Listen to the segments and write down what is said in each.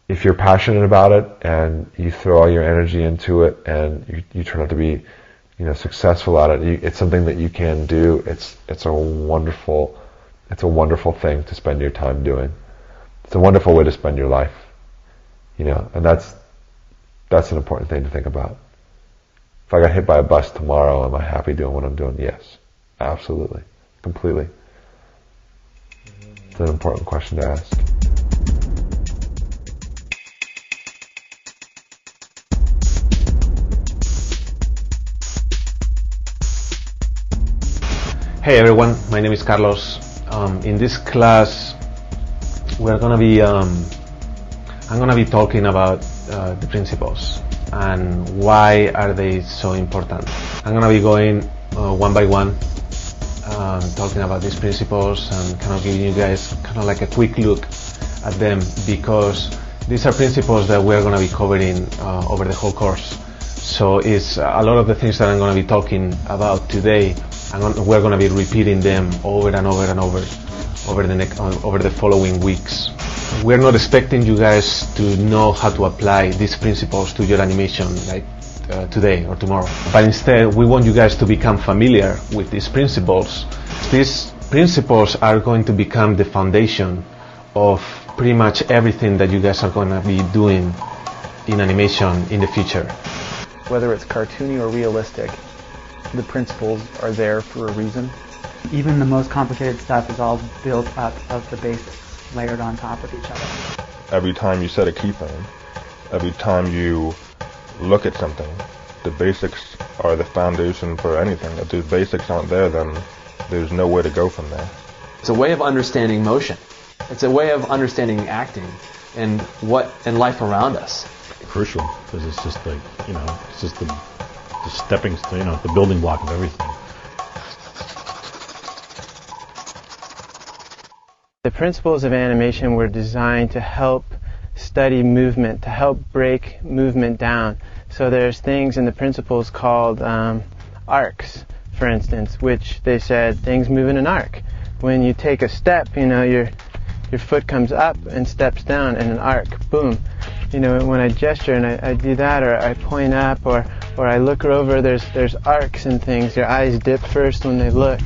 if you're passionate about it and you throw all your energy into it and you turn out to be, successful at it, it's something that you can do. It's a wonderful thing to spend your time doing. It's a wonderful way to spend your life, and that's an important thing to think about. If I got hit by a bus tomorrow, am I happy doing what I'm doing? Yes, absolutely, completely. It's an important question to ask. Hey everyone, my name is Carlos. In this class, we're gonna be I'm gonna be talking about the principles and why are they so important. I'm gonna be going one by one, talking about these principles and kind of giving you guys kind of like a quick look at them, because these are principles that we're gonna be covering over the whole course. So it's a lot of the things that I'm gonna be talking about today. We're going to be repeating them over and over and over the following weeks. We're not expecting you guys to know how to apply these principles to your animation like today or tomorrow. But instead, we want you guys to become familiar with these principles. These principles are going to become the foundation of pretty much everything that you guys are going to be doing in animation in the future. Whether it's cartoony or realistic, the principles are there for a reason. Even the most complicated stuff is all built up of the basics, layered on top of each other. Every time you set a keyframe, every time you look at something, the basics are the foundation for anything. If those basics aren't there, then there's nowhere to go from there. It's a way of understanding motion. It's a way of understanding acting and life around us. Crucial, because it's just like, it's just the stepping stone, the building block of everything. The principles of animation were designed to help study movement, to help break movement down. So there's things in the principles called arcs, for instance, which they said things move in an arc. When you take a step, your foot comes up and steps down in an arc. Boom. When I gesture and I do that, or I point up, or I look over, there's arcs and things. Your eyes dip first when they look.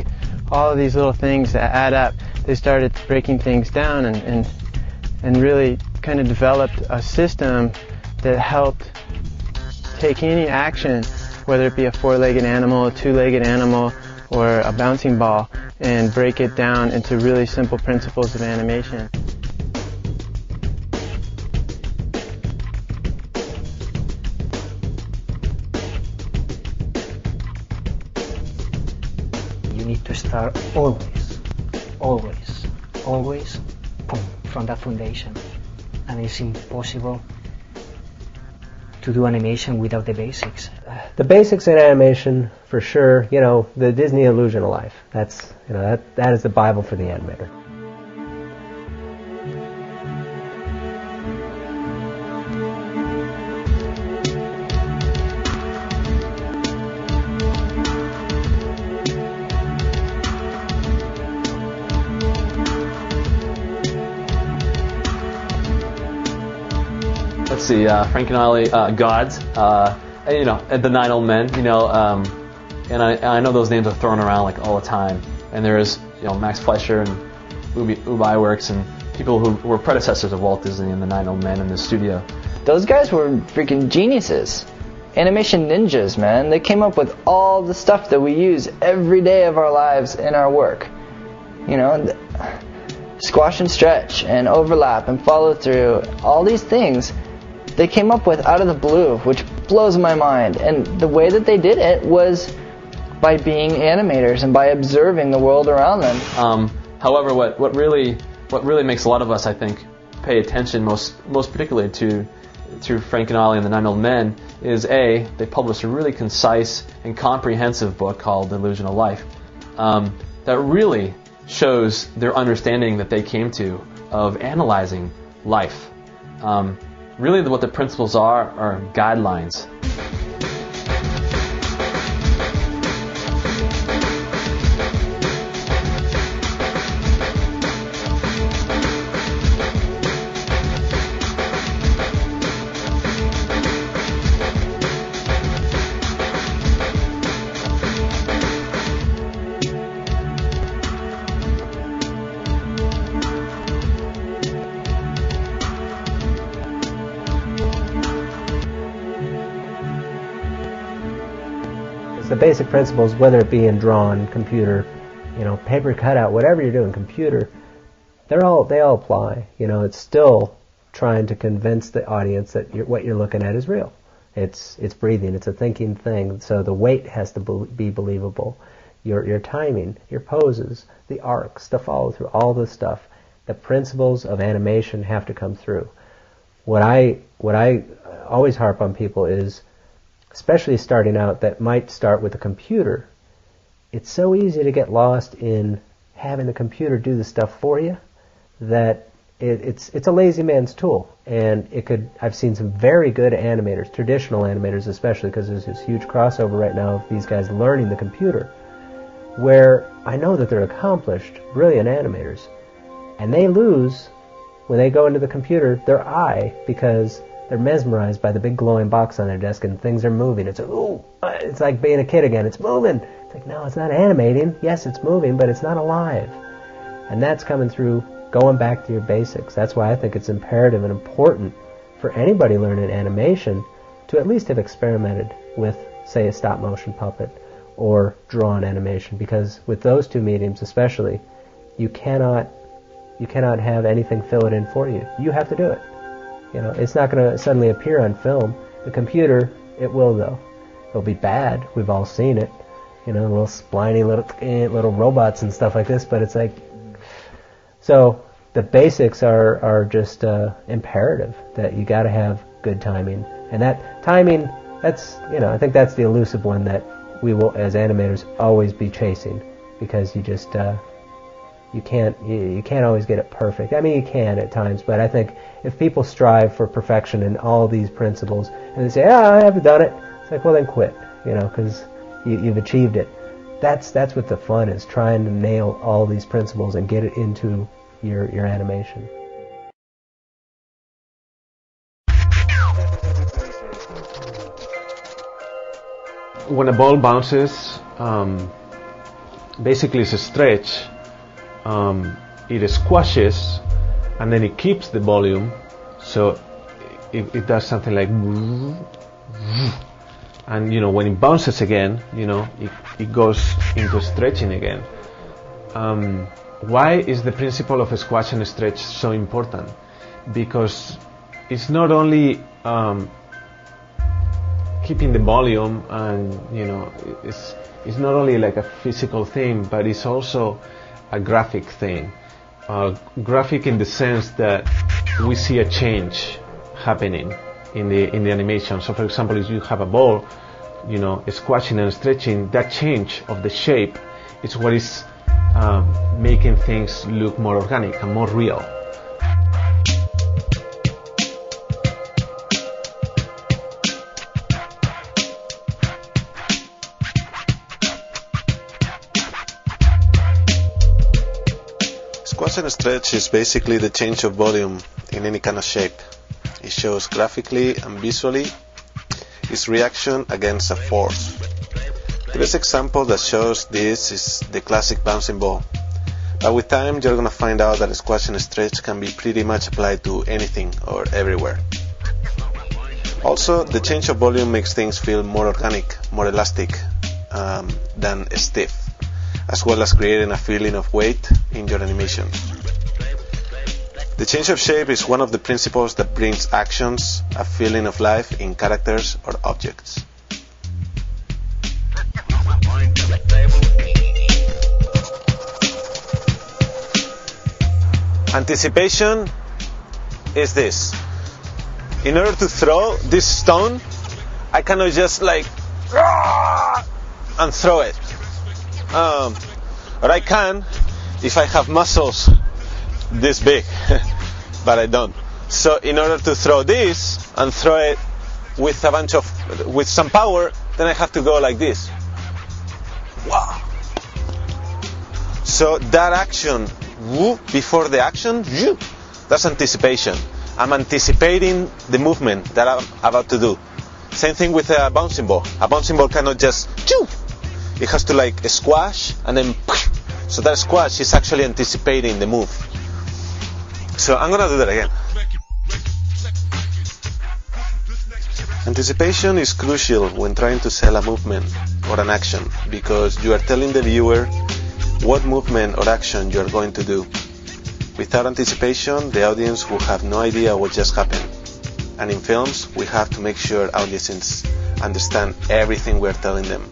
All of these little things that add up. They started breaking things down and really kind of developed a system that helped take any action, whether it be a four-legged animal, a two-legged animal, or a bouncing ball, and break it down into really simple principles of animation. You need to start always from that foundation, and it's impossible to do animation without the basics. The basics in animation, for sure, the Disney illusion of life. That is the Bible for the animator. Let's see, Frank and Ollie, gods, the Nine Old Men, and I know those names are thrown around like all the time. And there's, Max Fleischer and Ub Iwerks and people who were predecessors of Walt Disney and the Nine Old Men in the studio. Those guys were freaking geniuses. Animation ninjas, man. They came up with all the stuff that we use every day of our lives in our work. Squash and stretch and overlap and follow through, all these things they came up with out of the blue, which blows my mind. And the way that they did it was by being animators and by observing the world around them. However, what really makes a lot of us, I think, pay attention most particularly to Frank and Ollie and the Nine Old Men is they published a really concise and comprehensive book called The Illusion of Life that really shows their understanding that they came to of analyzing life. Really what the principles are guidelines. the basic principles, whether it be in drawn, computer, paper cutout, whatever you're doing, computer, they all apply. It's still trying to convince the audience that what you're looking at is real. It's breathing. It's a thinking thing. So the weight has to be believable. Your timing, your poses, the arcs, the follow through, all this stuff. The principles of animation have to come through. What I always harp on people is, especially starting out, that might start with a computer. It's so easy to get lost in having the computer do the stuff for you that it's a lazy man's tool. And I've seen some very good animators, traditional animators especially, because there's this huge crossover right now of these guys learning the computer, where I know that they're accomplished, brilliant animators, and they lose, when they go into the computer, their eye, because they're mesmerized by the big glowing box on their desk and things are moving. It's like, ooh, it's like being a kid again. It's moving. It's like, no, it's not animating. Yes, it's moving, but it's not alive. And that's coming through going back to your basics. That's why I think it's imperative and important for anybody learning animation to at least have experimented with, say, a stop motion puppet or drawn animation, because with those two mediums especially, you cannot have anything fill it in for you. You have to do it. It's not going to suddenly appear on film. The computer, it will though. It'll be bad. We've all seen it. Little spliny little robots and stuff like this. But it's like, so the basics are just imperative. That you got to have good timing, and that timing, that's I think that's the elusive one that we will, as animators, always be chasing, because you just you can't always get it perfect. I mean, you can at times, but I think if people strive for perfection in all these principles, and they say, I haven't done it, it's like, well, then quit, because you've achieved it. That's what the fun is, trying to nail all these principles and get it into your animation. When a ball bounces, basically it's a stretch. It squashes and then it keeps the volume, so it does something like, and when it bounces again, it goes into stretching again. Why is the principle of a squash and stretch so important? Because it's not only keeping the volume, and it's not only like a physical thing, but it's also a graphic thing. Graphic in the sense that we see a change happening in the animation. So for example, if you have a ball, squashing and stretching, that change of the shape is what is making things look more organic and more real. Squash and stretch is basically the change of volume in any kind of shape. It shows graphically and visually its reaction against a force. The best example that shows this is the classic bouncing ball. But with time you're going to find out that squash and stretch can be pretty much applied to anything or everywhere. Also, the change of volume makes things feel more organic, more elastic than stiff, as well as creating a feeling of weight in your animation. The change of shape is one of the principles that brings actions, a feeling of life in characters or objects. Anticipation is this. In order to throw this stone, I cannot just like and throw it. Or I can if I have muscles this big, but I don't. So in order to throw this and throw it with some power, then I have to go like this. Wow. So that action, before the action, that's anticipation. I'm anticipating the movement that I'm about to do. Same thing with a bouncing ball. A bouncing ball cannot just it has to like squash and then so that squash is actually anticipating the move. So I'm gonna do that again. Anticipation is crucial when trying to sell a movement. or an action, because you are telling the viewer what movement or action you are going to do. Without anticipation, the audience will have no idea what just happened. And in films, we have to make sure audiences understand everything we're telling them.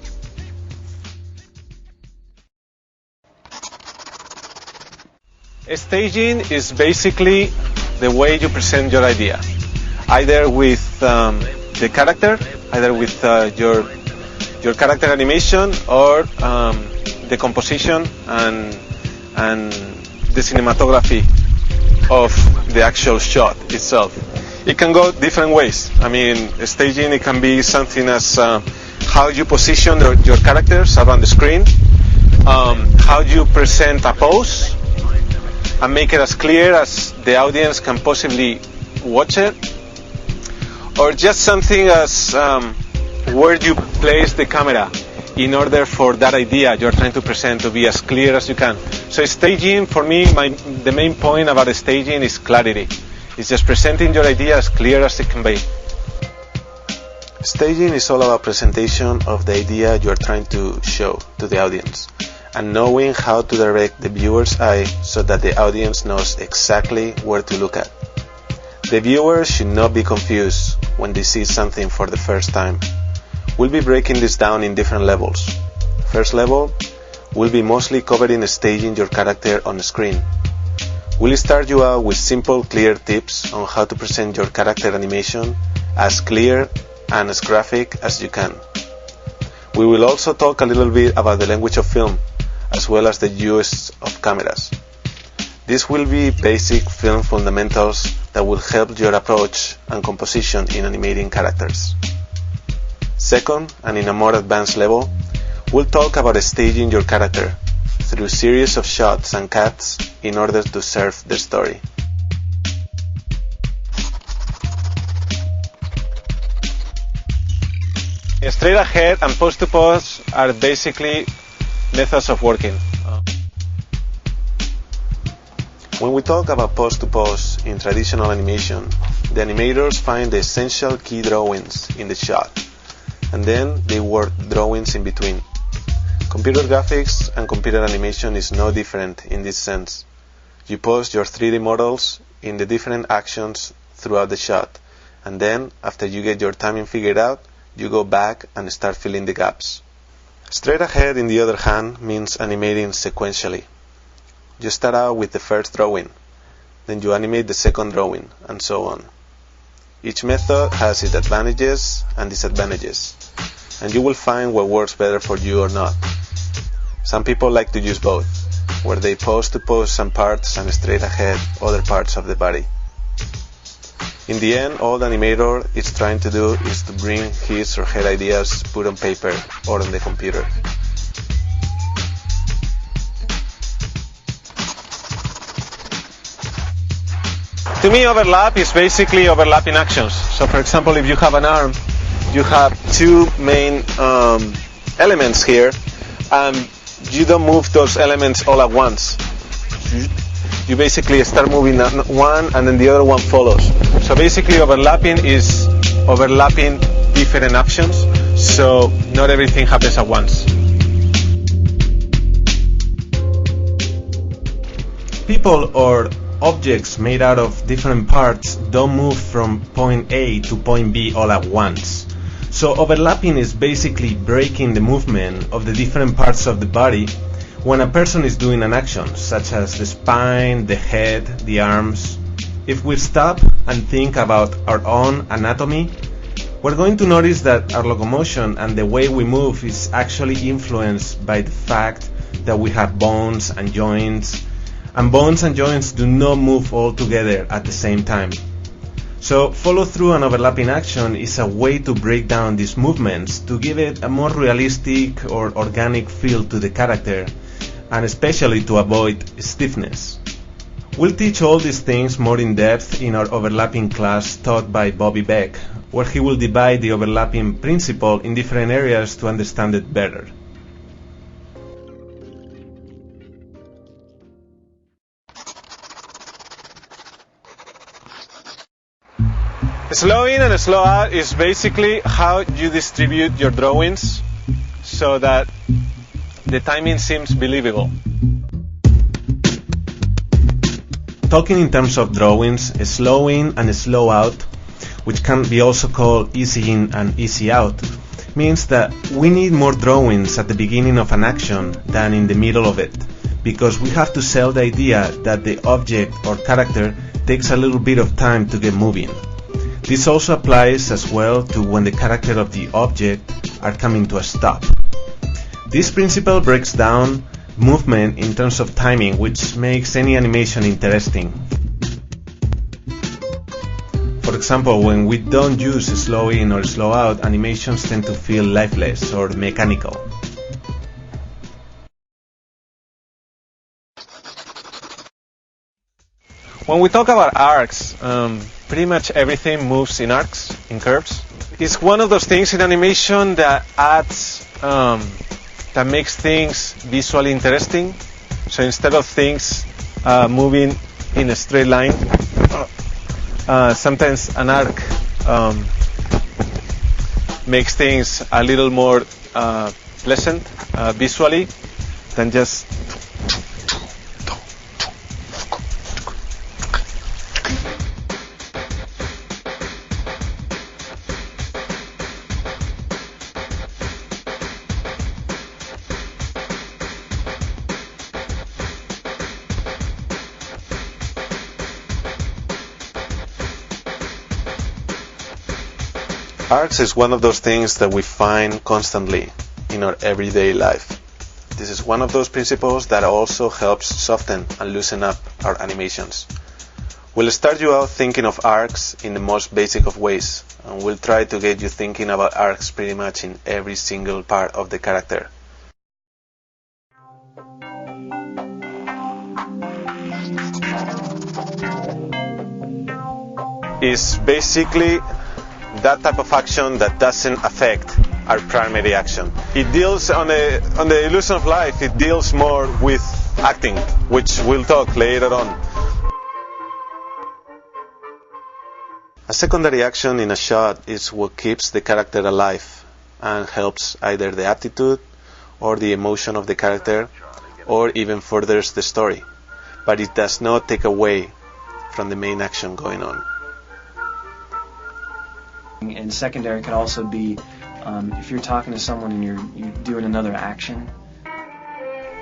Staging is basically the way you present your idea, either with the character, either with your character animation, or the composition and the cinematography of the actual shot itself. It can go different ways. I mean, staging, it can be something as how you position your characters around the screen, how you present a pose, and make it as clear as the audience can possibly watch it, or just something as where you place the camera in order for that idea you're trying to present to be as clear as you can. So staging, for me, the main point about staging is clarity. It's just presenting your idea as clear as it can be. Staging is all about presentation of the idea you are trying to show to the audience, and knowing how to direct the viewer's eye so that the audience knows exactly where to look at. The viewer should not be confused when they see something for the first time. We'll be breaking this down in different levels. First level, we'll be mostly covering staging your character on the screen. We'll start you out with simple, clear tips on how to present your character animation as clear and as graphic as you can. We will also talk a little bit about the language of film, as well as the use of cameras. This will be basic film fundamentals that will help your approach and composition in animating characters. Second, and in a more advanced level, we'll talk about staging your character through a series of shots and cuts in order to serve the story. Straight ahead and pose to pose are basically methods of working. When we talk about pose to pose in traditional animation, the animators find the essential key drawings in the shot, and then they work drawings in between. Computer graphics and computer animation is no different in this sense. You pose your 3D models in the different actions throughout the shot, and then, after you get your timing figured out, you go back and start filling the gaps. Straight ahead, in the other hand, means animating sequentially. You start out with the first drawing, then you animate the second drawing, and so on. Each method has its advantages and disadvantages, and you will find what works better for you or not. Some people like to use both, where they pose to pose some parts and straight ahead other parts of the body. In the end, all the animator is trying to do is to bring his or her ideas put on paper or on the computer. To me, overlap is basically overlapping actions. So, for example, if you have an arm, you have two main elements here, and you don't move those elements all at once. You basically start moving one, and then the other one follows. So basically, overlapping is overlapping different actions, so not everything happens at once. People or objects made out of different parts don't move from point A to point B all at once. So overlapping is basically breaking the movement of the different parts of the body when a person is doing an action, such as the spine, the head, the arms. If we stop and think about our own anatomy, we're going to notice that our locomotion and the way we move is actually influenced by the fact that we have bones and joints, and bones and joints do not move all together at the same time. So follow-through and overlapping action is a way to break down these movements to give it a more realistic or organic feel to the character, and especially to avoid stiffness. We'll teach all these things more in depth in our overlapping class taught by Bobby Beck, where he will divide the overlapping principle in different areas to understand it better. Slow in and slow out is basically how you distribute your drawings. so that the timing seems believable. Talking in terms of drawings, slow in and slow out, which can be also called easy in and easy out, means that we need more drawings at the beginning of an action than in the middle of it, because we have to sell the idea that the object or character takes a little bit of time to get moving. This also applies as well to when the character of the object are coming to a stop. This principle breaks down movement in terms of timing, which makes any animation interesting. For example, when we don't use slow in or slow out, animations tend to feel lifeless or mechanical. When we talk about arcs, pretty much everything moves in arcs, in curves. It's one of those things in animation that adds, that makes things visually interesting. So instead of things moving in a straight line, sometimes an arc makes things a little more pleasant visually than just Arcs is one of those things that we find constantly in our everyday life. This is one of those principles that also helps soften and loosen up our animations. We'll start you out thinking of arcs in the most basic of ways, and we'll try to get you thinking about arcs pretty much in every single part of the character. It's basically that type of action that doesn't affect our primary action. It deals on the illusion of life, it deals more with acting, which we'll talk later on. A secondary action in a shot is what keeps the character alive and helps either the attitude or the emotion of the character, or even furthers the story, but it does not take away from the main action going on. And secondary could also be if you're talking to someone and you're doing another action.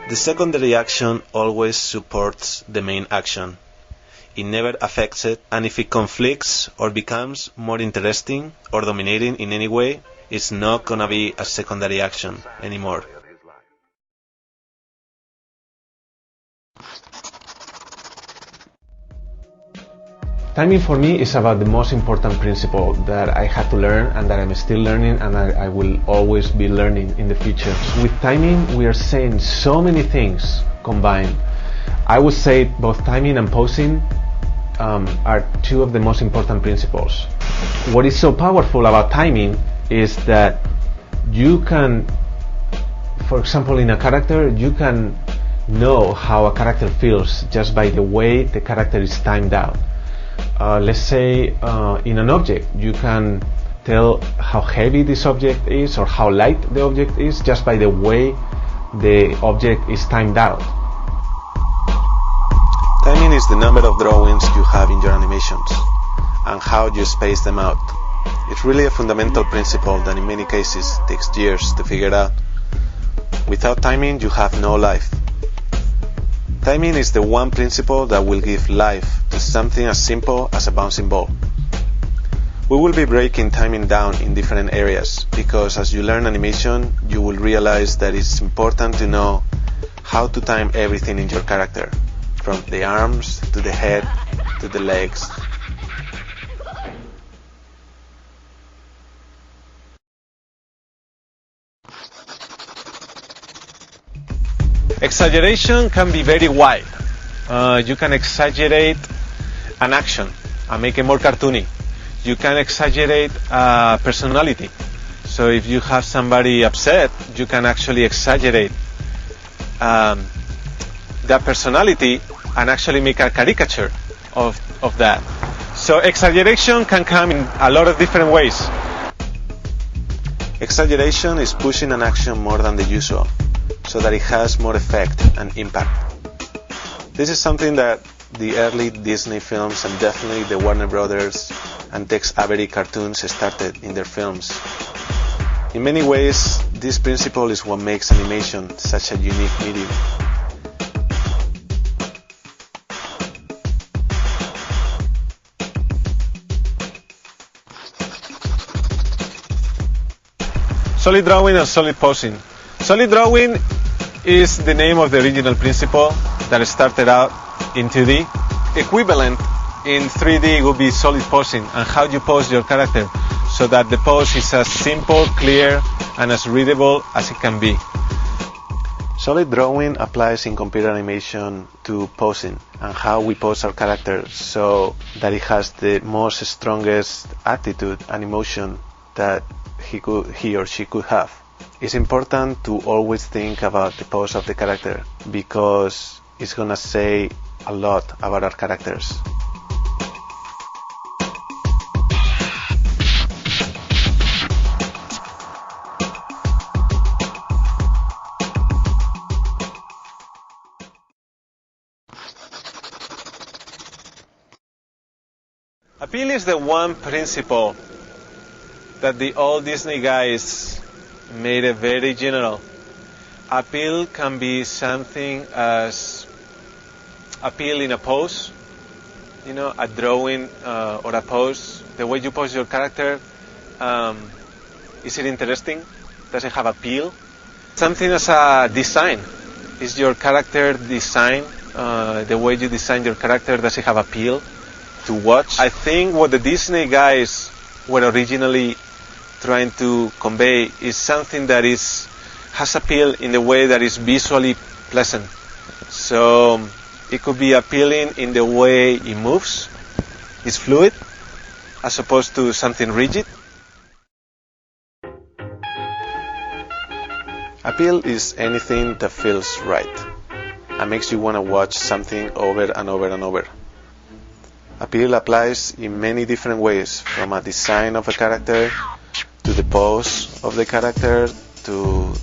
The secondary action always supports the main action. It never affects it, and if it conflicts or becomes more interesting or dominating in any way, it's not gonna be a secondary action anymore. Timing for me is about the most important principle that I had to learn and that I'm still learning, and I will always be learning in the future. With timing, we are saying so many things combined. I would say both timing and posing are two of the most important principles. What is so powerful about timing is that you can, for example, in a character, you can know how a character feels just by the way the character is timed out. Let's say in an object, you can tell how heavy this object is or how light the object is just by the way the object is timed out. Timing is the number of drawings you have in your animations and how you space them out. It's really a fundamental principle that in many cases takes years to figure out. Without timing, you have no life. Timing is the one principle that will give life to something as simple as a bouncing ball. We will be breaking timing down in different areas because as you learn animation, you will realize that it's important to know how to time everything in your character, from the arms to the head to the legs. Exaggeration can be very wide. You can exaggerate an action and make it more cartoony. You can exaggerate personality. So if you have somebody upset, you can actually exaggerate that personality and actually make a caricature of that. So exaggeration can come in a lot of different ways. Exaggeration is pushing an action more than the usual, so that it has more effect and impact. This is something that the early Disney films and definitely the Warner Brothers and Tex Avery cartoons started in their films. In many ways, this principle is what makes animation such a unique medium. Solid drawing and solid posing. Solid drawing is the name of the original principle that started out in 2D. Equivalent in 3D would be solid posing and how you pose your character so that the pose is as simple, clear, and as readable as it can be. Solid drawing applies in computer animation to posing and how we pose our character so that it has the most strongest attitude and emotion that he or she could have. It's important to always think about the pose of the character because it's gonna say a lot about our characters. Appeal is the one principle that the old Disney guys made it very general. Appeal can be something as appeal in a pose, a drawing or a pose. The way you pose your character, is it interesting? Does it have appeal? Something as a design. Is your character design, the way you design your character, does it have appeal to watch? I think what the Disney guys were originally trying to convey is something that has appeal in the way that is visually pleasant. So it could be appealing in the way it moves, it's fluid, as opposed to something rigid. Appeal is anything that feels right and makes you want to watch something over and over and over. Appeal applies in many different ways, from a design of a character to the pose of the character to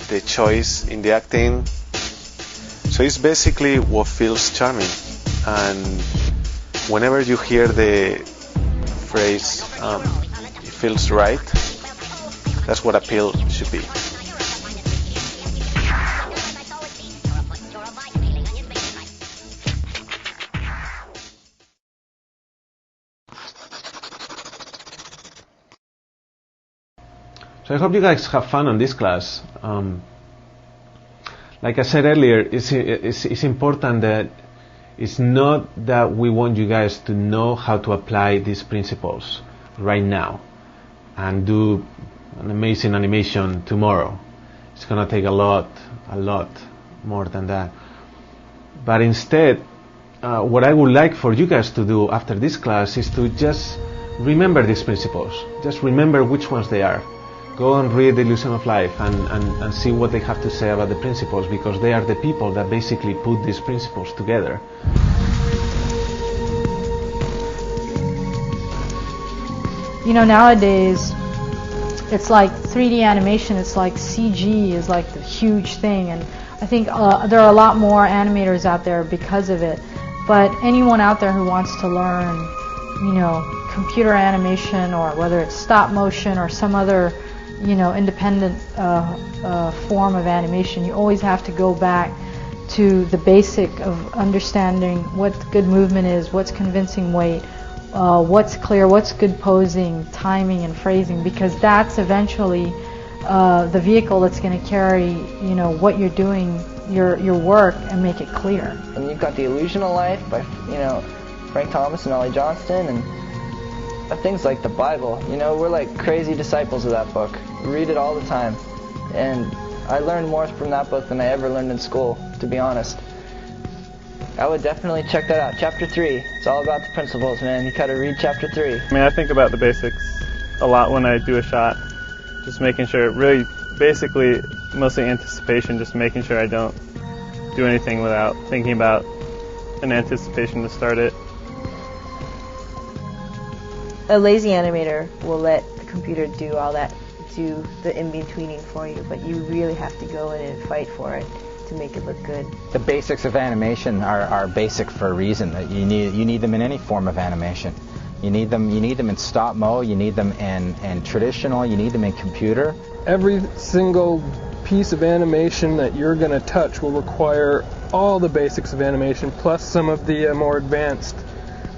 the choice in the acting. So it's basically what feels charming, and whenever you hear the phrase it feels right, that's what appeal should be. So I hope you guys have fun on this class. Like I said earlier, it's important that it's not that we want you guys to know how to apply these principles right now and do an amazing animation tomorrow. It's going to take a lot more than that. But instead, what I would like for you guys to do after this class is to just remember these principles. Just remember which ones they are. Go and read The Illusion of Life and see what they have to say about the principles, because they are the people that basically put these principles together. Nowadays, it's like 3D animation, it's like CG is like the huge thing, and I think there are a lot more animators out there because of it. But anyone out there who wants to learn, computer animation, or whether it's stop motion or some other independent form of animation, you always have to go back to the basic of understanding what good movement is, what's convincing weight, what's clear, what's good posing, timing, and phrasing, because that's eventually the vehicle that's going to carry, what you're doing, your work, and make it clear. And you've got The Illusion of Life by, Frank Thomas and Ollie Johnston, and things like the Bible. We're like crazy disciples of that book. We read it all the time. And I learned more from that book than I ever learned in school, to be honest. I would definitely check that out. Chapter 3. It's all about the principles, man. You gotta read Chapter 3. I think about the basics a lot when I do a shot. Just making sure, really, basically, mostly anticipation, just making sure I don't do anything without thinking about an anticipation to start it. A lazy animator will let the computer do all that do the in-betweening for you, but you really have to go in and fight for it to make it look good. The basics of animation are basic for a reason. That you need them in any form of animation. You need them in stop mo. You need them in traditional. You need them in computer. Every single piece of animation that you're going to touch will require all the basics of animation, plus some of the more advanced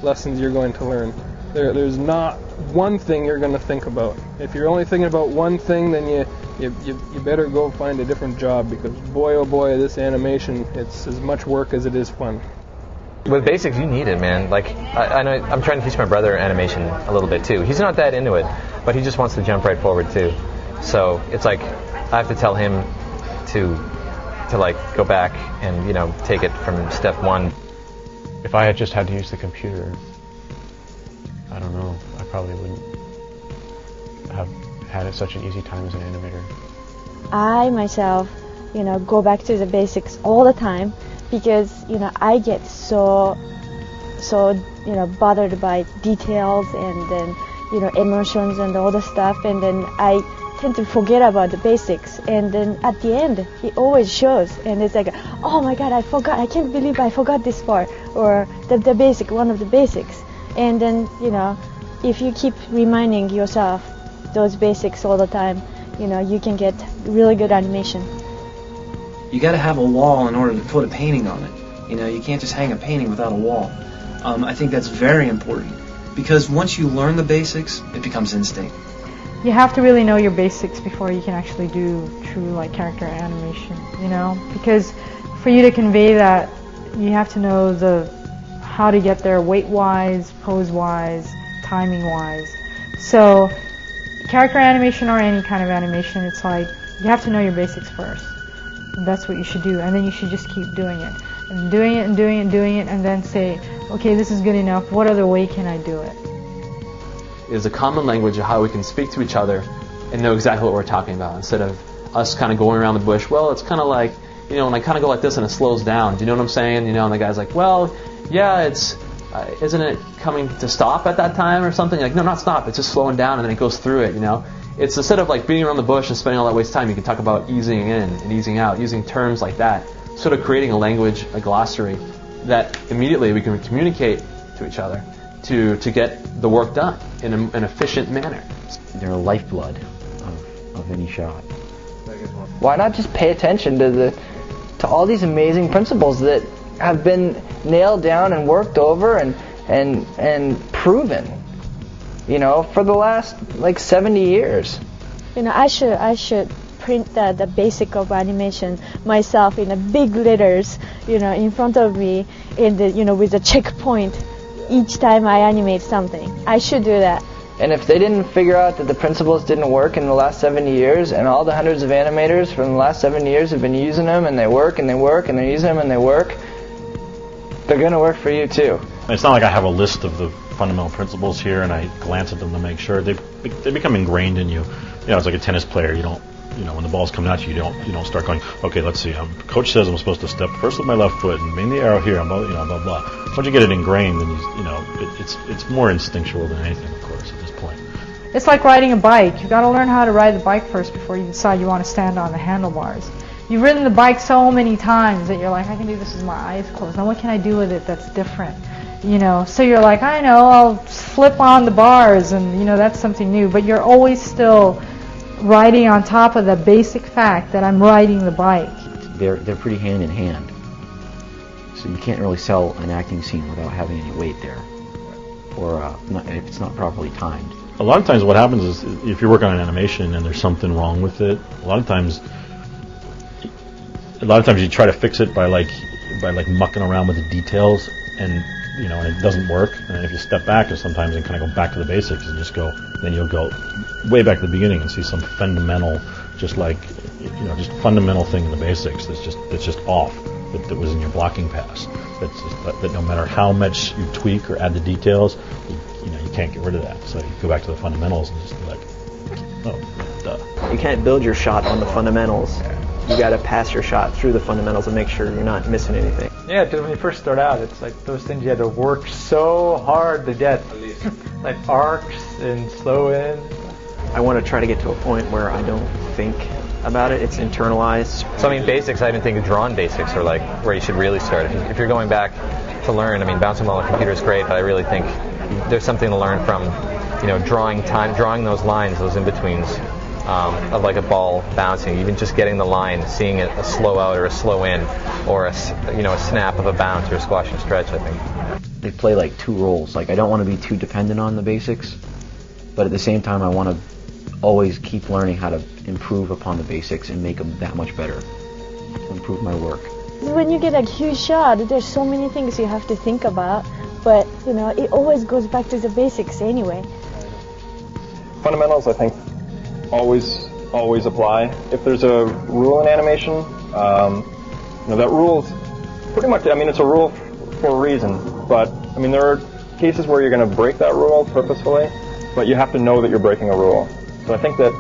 lessons you're going to learn. There's not one thing you're going to think about. If you're only thinking about one thing, then you better go find a different job, because boy oh boy, this animation, it's as much work as it is fun. With basics, you need it, man. Like, I know I'm trying to teach my brother animation a little bit too. He's not that into it, but he just wants to jump right forward too. So it's like I have to tell him to like go back and, you know, take it from step one. If I had just had to use the computer, I don't know, I probably wouldn't have had such an easy time as an animator. I myself, you know, go back to the basics all the time, because, you know, I get so you know, bothered by details and then, you know, emotions and all the stuff, and then I tend to forget about the basics, and then at the end he always shows, and it's like, oh my god, I forgot, I can't believe I forgot this part, or the basic, one of the basics. And then, you know, if you keep reminding yourself those basics all the time, you know, you can get really good animation. You got to have a wall in order to put a painting on it. You know, you can't just hang a painting without a wall. I think that's very important, because once you learn the basics, it becomes instinct. You have to really know your basics before you can actually do true like character animation, you know, because for you to convey that, you have to know how to get there weight-wise, pose-wise, timing-wise. So character animation or any kind of animation, it's like you have to know your basics first. That's what you should do, and then you should just keep doing it, and doing it and doing it and doing it, and then say, okay, this is good enough, what other way can I do it? Is a common language of how we can speak to each other and know exactly what we're talking about, instead of us kind of going around the bush. Well, it's kind of like, you know, when I kind of go like this and it slows down. Do you know what I'm saying? You know, and the guy's like, well, yeah, it's isn't it coming to stop at that time or something? Like, no, not stop. It's just slowing down, and then it goes through it. You know, it's instead of like beating around the bush and spending all that waste time, you can talk about easing in and easing out, using terms like that, sort of creating a language, a glossary that immediately we can communicate to each other to get the work done in an efficient manner. They're a lifeblood of any shot. Why not just pay attention to all these amazing principles that have been nailed down and worked over and proven, you know, for the last like 70 years. You know, I should print the basic of animation myself in a big letters, you know, in front of me, you know, with a checkpoint each time I animate something. I should do that. And if they didn't figure out that the principles didn't work in the last 70 years, and all the hundreds of animators from the last 70 years have been using them, and they work, and they work, and they use them, and they work, they're going to work for you too. It's not like I have a list of the fundamental principles here, and I glance at them to make sure. They become ingrained in you. You know, it's like a tennis player. You don't, you know, when the ball's coming at you, you don't start going, okay, let's see. Coach says I'm supposed to step first with my left foot and bring the arrow here, you know, blah blah. Once you get it ingrained, then you know, it's more instinctual than anything, of course, at this point. It's like riding a bike. You got to learn how to ride the bike first before you decide you want to stand on the handlebars. You've ridden the bike so many times that you're like, I can do this with my eyes closed. Now what can I do with it that's different? You know, so you're like, I know, I'll flip on the bars, and you know, that's something new. But you're always still riding on top of the basic fact that I'm riding the bike. They're pretty hand in hand. So you can't really sell an acting scene without having any weight there, or if it's not properly timed. A lot of times what happens is, if you're working on an animation and there's something wrong with it, a lot of times you try to fix it by mucking around with the details, and you know, and it doesn't work. And if you step back and sometimes and kind of go back to the basics and just go, then you'll go way back to the beginning and see some fundamental, just fundamental thing in the basics that's just off, that was in your blocking pass. That no matter how much you tweak or add the details, you can't get rid of that. So you go back to the fundamentals and just be like, oh, duh. You can't build your shot on the fundamentals. You got to pass your shot through the fundamentals and make sure you're not missing anything. Yeah, because when you first start out, it's like those things you had to work so hard to get, like arcs and slow in. I want to try to get to a point where I don't think about it. It's internalized. So I mean, basics. I even think drawn basics are like where you should really start. If you're going back to learn, I mean, bouncing ball on a computer is great, but I really think there's something to learn from, drawing those lines, those in betweens of like a ball bouncing. Even just getting the line, seeing it a slow out or a slow in, or a snap of a bounce or a squash and stretch. I think They play like two roles. Like I don't want to be too dependent on the basics, but at the same time I want to always keep learning how to improve upon the basics and make them that much better, to improve my work. When you get a huge shot, there's so many things you have to think about, but it always goes back to the basics anyway. Fundamentals, I think, always apply. If there's a rule in animation, that rule's pretty much, it's a rule for a reason, but there are cases where you're going to break that rule purposefully, but you have to know that you're breaking a rule. So I think that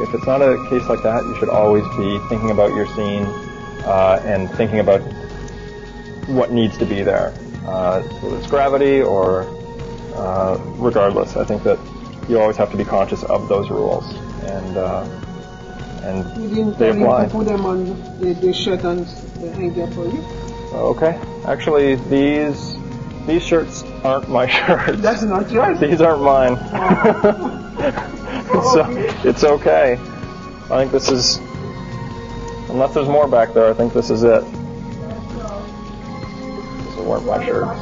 if it's not a case like that, you should always be thinking about your scene and thinking about what needs to be there, whether it's gravity or regardless. I think that you always have to be conscious of those rules, and they apply. Put them on the shirt and the hanger for you. Okay. Actually, these shirts aren't my shirts. That's not yours? These aren't mine. So it's okay. I think this is, unless there's more back there, I think this is it. These weren't my shirts.